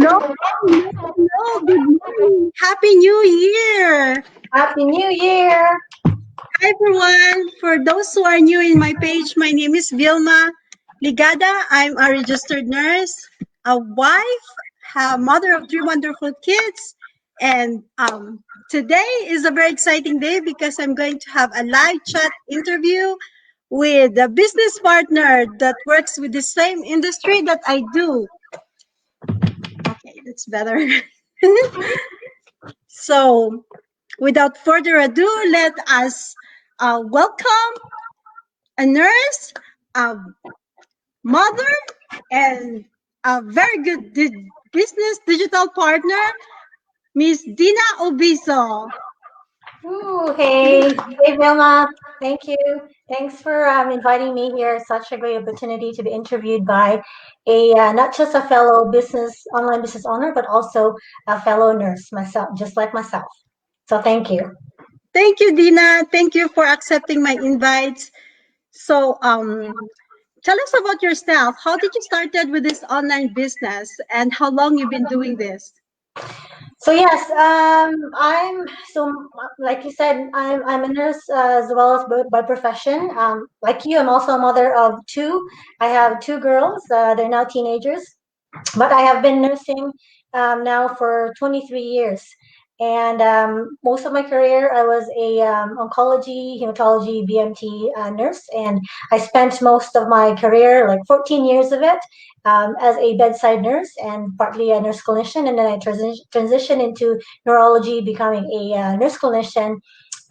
Hello, hello, hello. Good morning. Happy New Year. Happy New Year! Hi, everyone. For those who are new in my page, my name is Vilma Ligada. I'm a registered nurse, a wife, a mother of three wonderful kids. And today is a very exciting day because I'm going to have a live chat interview with a business partner that works with the same industry that I do. Okay, that's better. So, without further ado, let us welcome a nurse, a mother, and a very good business digital partner, Miss Dina Obiso. Hey Vilma, thank you. Thanks for inviting me here. It's such a great opportunity to be interviewed by a not just a fellow online business owner, but also a fellow nurse myself, just like myself. So thank you. Thank you, Dina. Thank you for accepting my invites. So, tell us about yourself. How did you started with this online business, and how long you've been doing this? So yes, like you said, I'm a nurse as well as by profession. Like you, I'm also a mother of two. I have two girls. They're now teenagers. But I have been nursing now for 23 years. And most of my career, I was a oncology, hematology, BMT nurse. And I spent most of my career, like 14 years of it, as a bedside nurse and partly a nurse clinician. And then I transitioned into neurology, becoming a nurse clinician,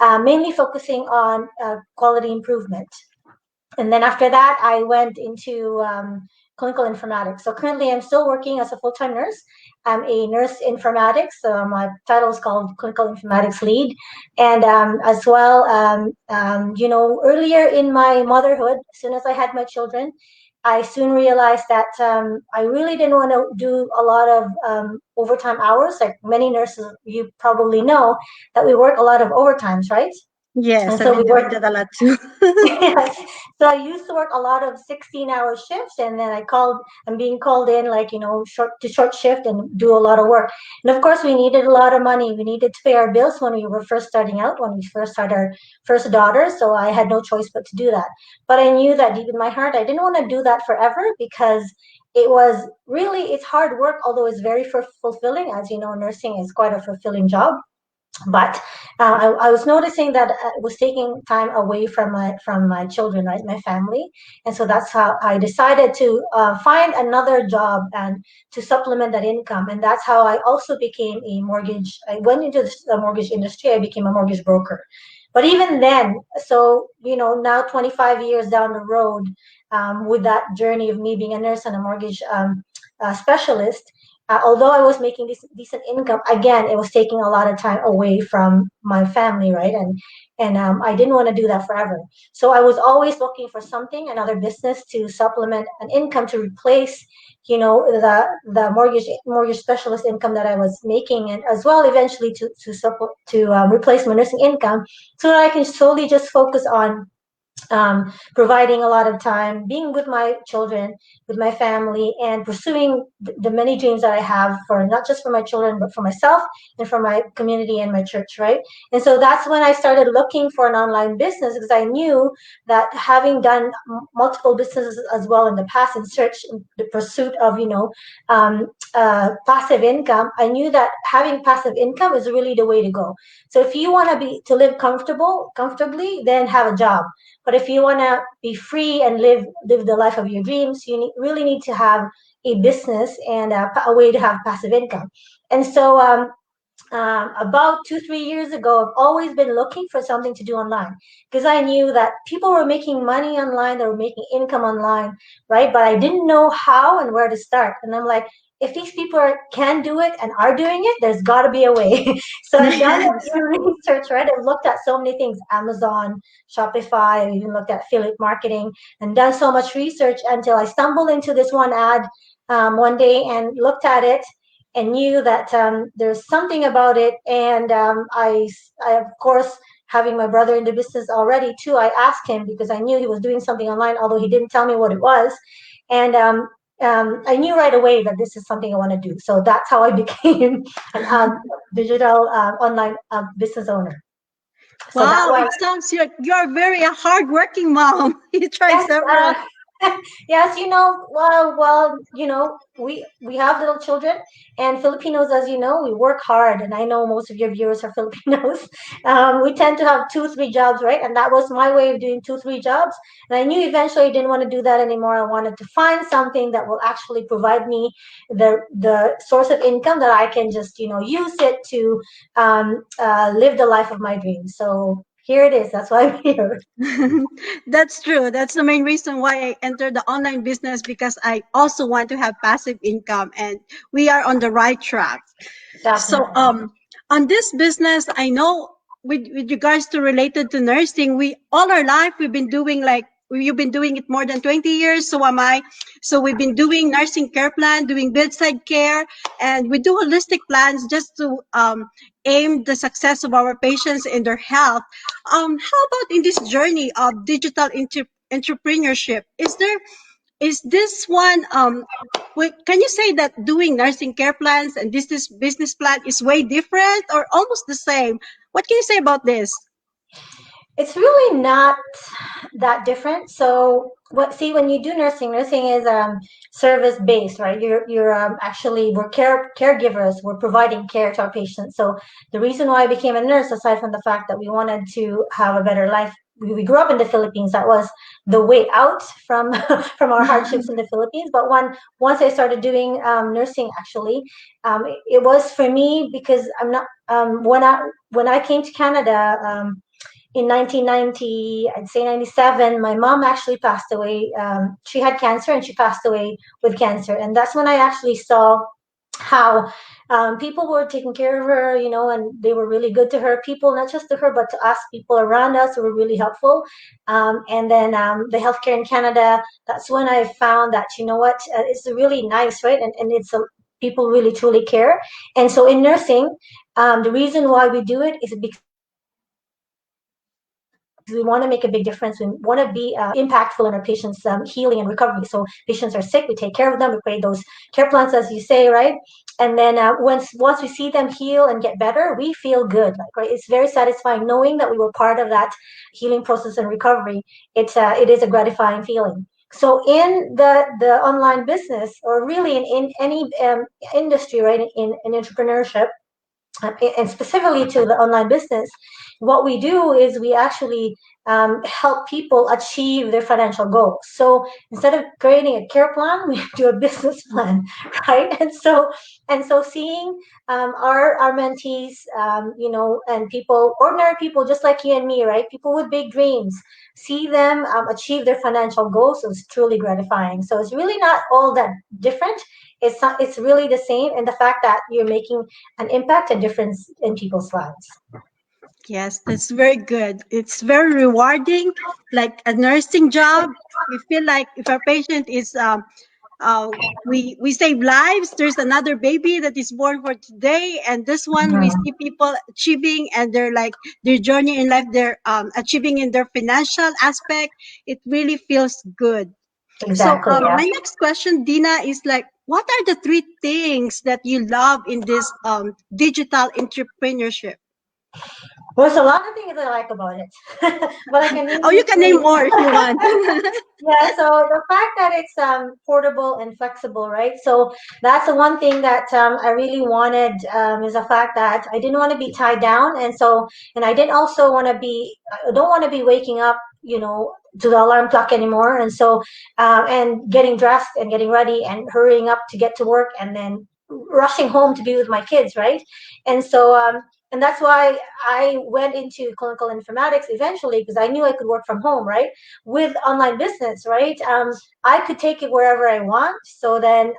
mainly focusing on quality improvement. And then after that, I went into clinical informatics. So currently, I'm still working as a full-time nurse. I'm a nurse informatics. So my title is called clinical informatics lead. And as well, earlier in my motherhood, as soon as I had my children, I soon realized that I really didn't want to do a lot of overtime hours. Like many nurses, you probably know that we work a lot of overtimes, right? And Yes, I've so we been doing work. that a lot too. Yes. So I used to work a lot of 16-hour shifts, and then I'm being called in like, short shift and do a lot of work. And of course, we needed a lot of money. We needed to pay our bills when we were first starting out, when we first had our first daughter. So I had no choice but to do that. But I knew that deep in my heart, I didn't want to do that forever because it's hard work, although it's very fulfilling. As you know, nursing is quite a fulfilling job, but I was noticing that it was taking time away from my children, right, my family, and so that's how I decided to find another job and to supplement that income, and that's how I also became a mortgage. I went into the mortgage industry. I became a mortgage broker, but even then, so now 25 years down the road, with that journey of me being a nurse and a mortgage specialist, although I was making this decent income, again, it was taking a lot of time away from my family, right? And I didn't want to do that forever. So I was always looking for something, another business to supplement an income to replace, the mortgage specialist income that I was making, and as well eventually to replace my nursing income, so that I can solely just focus on providing a lot of time being with my children, with my family, and pursuing the many dreams that I have, for not just for my children, but for myself and for my community and my church, right? And so that's when I started looking for an online business, because I knew that, having done multiple businesses as well in the past, in search, in the pursuit of, passive income, I knew that having passive income is really the way to go. So if you want to live comfortably, then have a job. But if you want to be free and live the life of your dreams, you really need to have a business and a way to have passive income. And so about 2 3 years ago, I've always been looking for something to do online, because I knew that people were making money online, they were making income online, right? But I didn't know how and where to start. And I'm like, if these people can do it and are doing it, there's got to be a way. So I've done a Yes. few research, right? I've looked at so many things: Amazon, Shopify. I've even looked at affiliate marketing and done so much research until I stumbled into this one ad one day and looked at it and knew that there's something about it. And I, of course, having my brother in the business already too, I asked him, because I knew he was doing something online, although he didn't tell me what it was. And I knew right away that this is something I want to do. So that's how I became an digital online business owner. So that Wow, was it sounds you're very a hardworking mom. You tried yes. several. Yes, we have little children, and Filipinos, as you know, we work hard, and I know most of your viewers are Filipinos. We tend to have two, three jobs, right? And that was my way of doing two, three jobs. And I knew eventually I didn't want to do that anymore. I wanted to find something that will actually provide me the source of income that I can just, use it to live the life of my dreams. So here it is. That's why I'm here. That's true. That's the main reason why I entered the online business because I also want to have passive income and we are on the right track. So Definitely. on this business, I know with regards to related to nursing, we all our life we've been doing like you've been doing it more than 20 years, so am I. So we've been doing nursing care plan, doing bedside care, and we do holistic plans just to aim the success of our patients and their health. How about in this journey of digital entrepreneurship? Is this one wait, can you say that doing nursing care plans and this business plan is way different or almost the same? What can you say about this? It's really not that different. So when you do nursing is service based, right? You're actually we're caregivers. We're providing care to our patients. So the reason why I became a nurse, aside from the fact that we wanted to have a better life, we grew up in the Philippines. That was the way out from from our hardships in the Philippines. But once I started doing nursing, actually, it was for me because I'm not when I came to Canada. In 1990, I'd say 97, my mom actually passed away. She had cancer and she passed away with cancer. And that's when I actually saw how people were taking care of her, and they were really good to her. People, not just to her, but to us, people around us were really helpful. And then the healthcare in Canada, that's when I found that, what, it's really nice, right? And it's people really truly care. And so in nursing, the reason why we do it is because we want to make a big difference. We want to be impactful in our patients' healing and recovery. So patients are sick, we take care of them, we create those care plans, as you say, right? And then once we see them heal and get better, we feel good, like, right? It's very satisfying knowing that we were part of that healing process and recovery. It is a gratifying feeling. So in the online business, or really in any industry, right, in entrepreneurship, and specifically to the online business, what we do is we actually help people achieve their financial goals. So instead of creating a care plan, we do a business plan, right? And so seeing our mentees, and people, ordinary people just like you and me, right? People with big dreams, see them achieve their financial goals is truly gratifying. So it's really not all that different. It's really the same in the fact that you're making an impact and difference in people's lives. Yes, that's very good. It's very rewarding, like a nursing job. We feel like if our patient is uh, we save lives. There's another baby that is born for today, and this one we see people achieving and they're like their journey in life. They're achieving in their financial aspect. It really feels good. So Exactly. Yeah. my next question, Dina, is like, what are the three things that you love in this digital entrepreneurship? There's a lot of things I like about it, but I can name Oh, you you can name three. more if you want. Yeah, so the fact that it's portable and flexible, right? So that's the one thing that I really wanted, is the fact that I didn't want to be tied down, and I didn't also want to be, I don't want to be waking up, to the alarm clock anymore, and getting dressed and getting ready and hurrying up to get to work and then rushing home to be with my kids, right? And that's why I went into clinical informatics eventually, because I knew I could work from home, right? With online business, right? I could take it wherever I want. So then,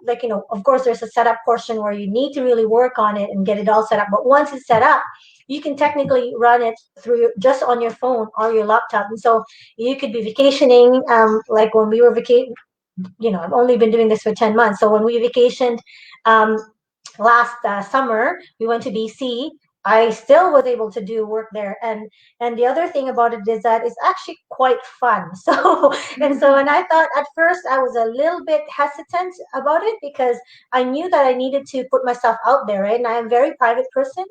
like, of course, there's a setup portion where you need to really work on it and get it all set up. But once it's set up, you can technically run it through just on your phone or your laptop. And so you could be vacationing, like when we were I've only been doing this for 10 months. So when we vacationed, um, last summer, we went to BC, I still was able to do work there. And the other thing about it is that it's actually quite fun. And I thought at first I was a little bit hesitant about it because I knew that I needed to put myself out there, right? And I am a very private person.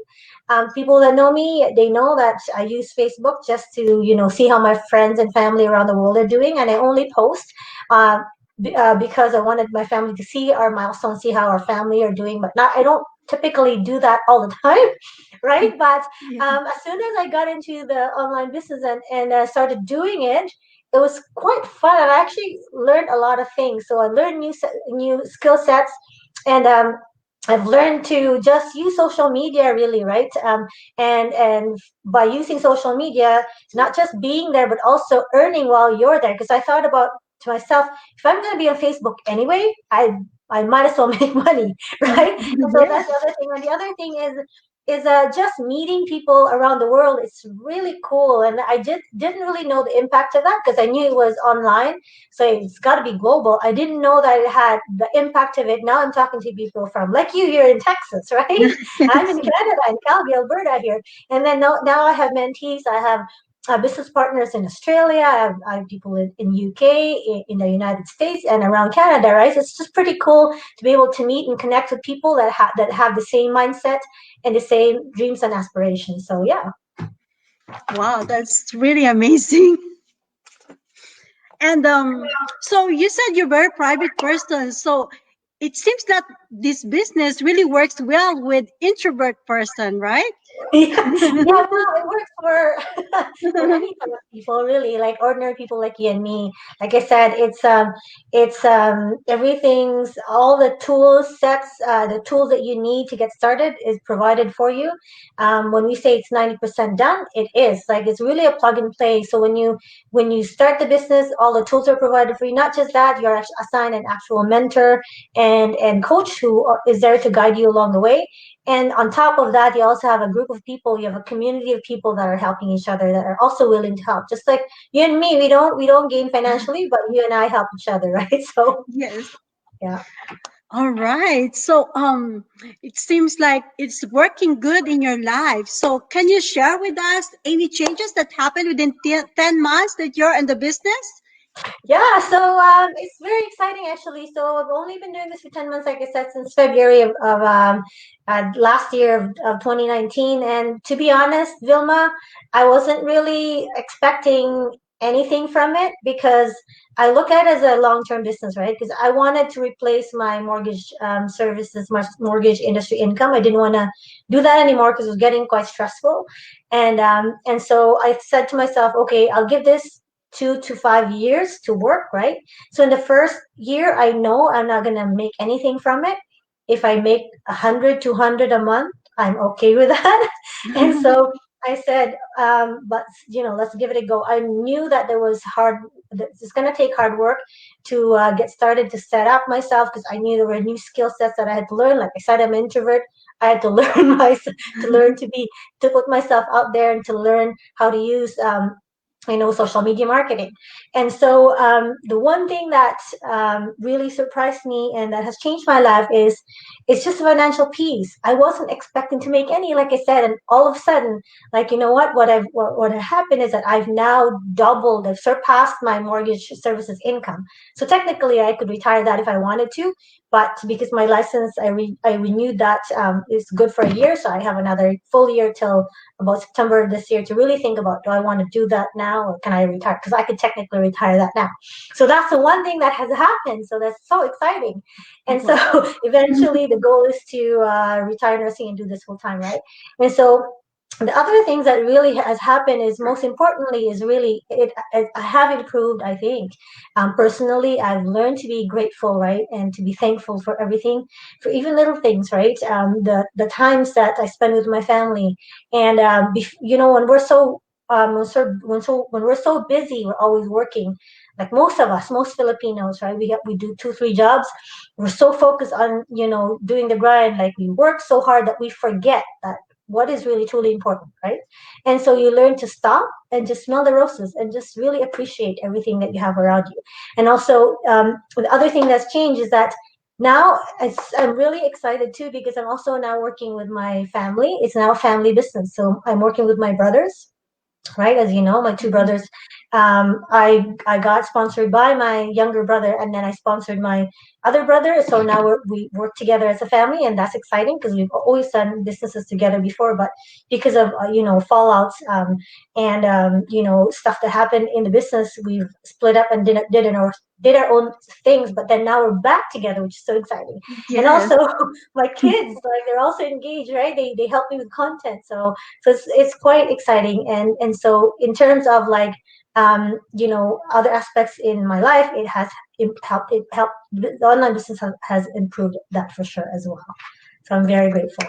People that know me, they know that I use Facebook just to, see how my friends and family around the world are doing. And I only post uh, because I wanted my family to see our milestones, see how our family are doing. But not, I don't typically do that all the time, right? But Yeah. as soon as I got into the online business and started doing it, it was quite fun. And I actually learned a lot of things. So I learned new skill sets, and I've learned to just use social media really, right? And by using social media, not just being there, but also earning while you're there. Because I thought about to myself, if I'm going to be on Facebook anyway, I might as well make money, right? And so Yeah. that's the other thing. And the other thing is just meeting people around the world. It's really cool, and I didn't really know the impact of that because I knew it was online, so it's got to be global. I didn't know that it had the impact of it. Now I'm talking to people from like you here in Texas, right? I'm in Canada, in Calgary, Alberta here, and then now I have mentees. I have business partners in Australia. I have people in UK, in the United States, and around Canada. Right, so it's just pretty cool to be able to meet and connect with people that have the same mindset and the same dreams and aspirations. So yeah. Wow, that's really amazing. And so you said you're a very private person. So it seems that this business really works well with introvert person, right? Yeah, yeah, well, it works for any type of people, really, like ordinary people like you and me. Like I said, it's everything's all the tools sets, the tools that you need to get started is provided for you. When we say it's 90% done, it is like it's really a plug and play. So when you start the business, all the tools are provided for you. Not just that, you're assigned an actual mentor and coach who is there to guide you along the way. And on top of that, you also have a group of people, you have a community of people that are helping each other that are also willing to help. Just like you and me, we don't gain financially, but you and I help each other, right? So Yes. yeah. All right. So it seems like it's working good in your life. So can you share with us any changes that happened within 10 months that you're in the business? Yeah, so it's very exciting actually. So I've only been doing this for 10 months, like I said, since February of last year of 2019. And to be honest, Vilma, I wasn't really expecting anything from it because I look at it as a long-term business, right? Because I wanted to replace my mortgage services, my mortgage industry income. I didn't want to do that anymore because it was getting quite stressful. And so I said to myself, okay, I'll give this 2 to 5 years to work, right? So in the first year, I know I'm not gonna make anything from it. If I make 100, 200 a month, I'm okay with that. And so I said, but let's give it a go. I knew that that it's gonna take hard work to get started to set up myself because I knew there were new skill sets that I had to learn. Like I said, I'm an introvert. I had to learn myself to learn to put myself out there and to learn how to use social media marketing. And so the one thing that really surprised me and that has changed my life is it's just financial peace. I wasn't expecting to make any, like I said, and all of a sudden, like what had happened is that I've now doubled, I've surpassed my mortgage services income. So technically, I could retire that if I wanted to, but because my license, I renewed that is good for a year, so I have another full year till about September of this year to really think about, do I want to do that now or can I retire? Because I could technically retire that now. So that's the one thing that has happened. So that's so exciting. And so Wow. eventually the goal is to retire nursing and do this full time, right? And so the other things that really has happened is most importantly is really I have improved, I think. Personally, I've learned to be grateful, right? And to be thankful for everything, for even little things, right? The times that I spend with my family, and when we're so when we're so busy, we're always working. Like most of us, most Filipinos, right? We do 2 3 jobs. We're so focused on doing the grind. Like we work so hard that we forget that what is really truly important, right? And so you learn to stop and just smell the roses and just really appreciate everything that you have around you. And also, the other thing that's changed is that now I'm really excited too because I'm also now working with my family. It's now a family business. So I'm working with my brothers, right? As you know, my two Mhm. brothers. I got sponsored by my younger brother, and then I sponsored my other brother. So now we work together as a family, and that's exciting because we've always done businesses together before. But because of fallouts and stuff that happened in the business, we've split up and did our own things. But then now we're back together, which is so exciting. And Yes. also, my kids, like they're also engaged, right? They help me with content, so it's quite exciting. And so in terms of like other aspects in my life, it has helped the online business has improved that for sure as well, so I'm very grateful.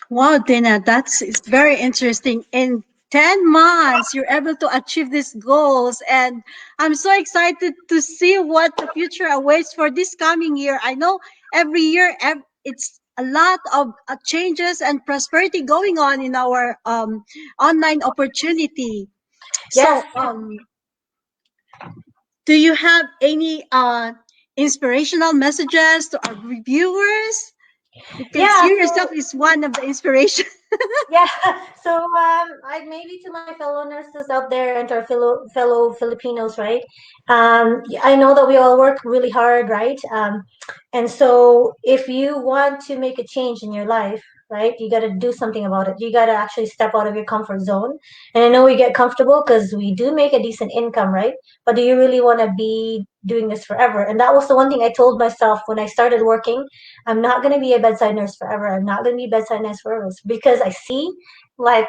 Wow, Dina, that's it's very interesting. In 10 months, you're able to achieve these goals. And I'm so excited to see what the future awaits for this coming year. I know every year it's a lot of changes and prosperity going on in our online opportunity. Yes. So, do you have any inspirational messages to our reviewers? Because Yeah, you so yourself is one of the inspiration. yeah, so I maybe to my fellow nurses out there and to our fellow Filipinos, right? I know that we all work really hard, right? And so if you want to make a change in your life, right, you got to do something about it. You got to actually step out of your comfort zone. And I know we get comfortable because we do make a decent income, right? But do you really want to be doing this forever? And that was the one thing I told myself when I started working. I'm not going to be a bedside nurse forever. I'm not going to be a bedside nurse forever because I see like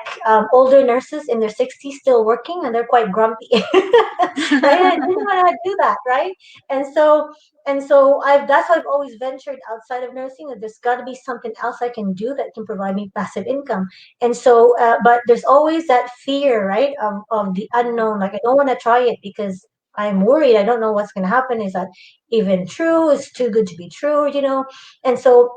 older nurses in their 60s still working and they're quite grumpy. Right? I didn't want to do that, right? And so I've that's why I've always ventured outside of nursing. That there's got to be something else I can do that can provide me passive income. And so, but there's always that fear, right, of the unknown. Like I don't want to try it because I'm worried. I don't know what's going to happen. Is that even true? It's too good to be true, you know? And so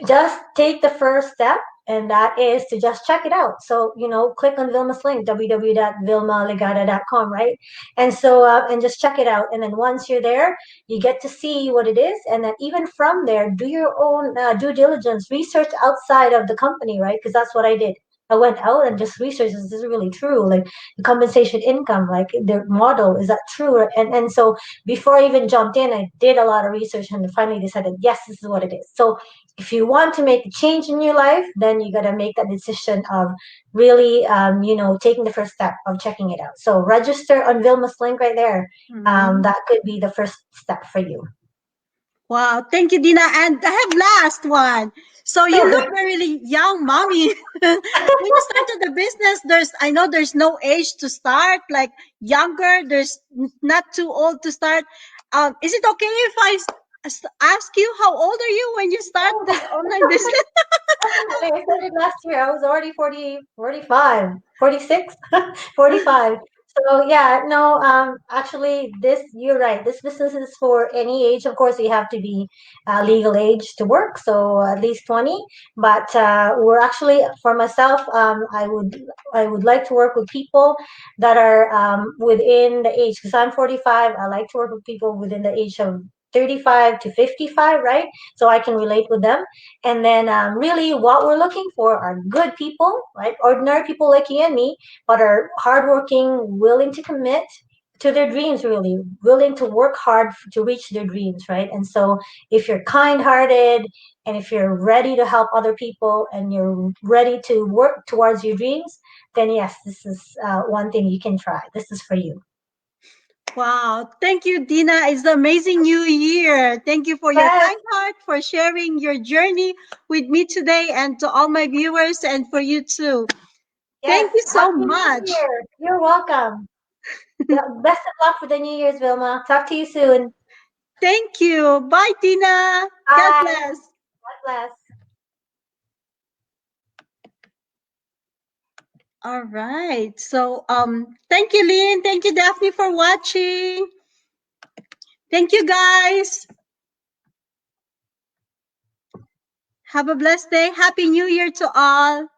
just take the first step, and that is to just check it out. So click on Vilma's link, www.vilmalegada.com, right? And so and just check it out, and then once you're there, you get to see what it is, and then even from there, do your own due diligence research outside of the company, right? Because that's what I did. I went out and just researched, is this really true? Like the compensation income, like their model, is that true? And so before I even jumped in, I did a lot of research and finally decided, yes, this is what it is. So if you want to make a change in your life, then you got to make that decision of really, taking the first step of checking it out. So register on Vilma's link right there. Mhm. That could be the first step for you. Wow, thank you, Dina. And I have last one. So you look very young, mommy. When you started the business, I know there's no age to start. Like younger, there's not too old to start. Is it okay if ask you how old are you when you start Oh, this online business? like I started last year. I was already 40, 45, 46, 45. So yeah, no, actually you're right. This business is for any age. Of course, you have to be legal age to work. So at least 20. But we're actually, for myself, I would like to work with people that are within the age, because I'm 45. I like to work with people within the age of 35 to 55, right? So I can relate with them. And then really what we're looking for are good people, right? Ordinary people like you and me, but are hardworking, willing to commit to their dreams, really willing to work hard to reach their dreams, right? And so if you're kind-hearted and if you're ready to help other people and you're ready to work towards your dreams, then yes, this is one thing you can try. This is for you. Wow. Thank you, Dina. It's the amazing new year. Thank you for your Yes, kind heart, for sharing your journey with me today and to all my viewers and for you too. yes. Thank you so Happy New much. Year. You're welcome. Yeah, best of luck for the New Year's, Vilma. Talk to you soon. Thank you. Bye, Tina. God Bye. bless. God bless. All right. So, thank you, Lynn. Thank you, Daphne, for watching. Thank you, guys. Have a blessed day. Happy New Year to all.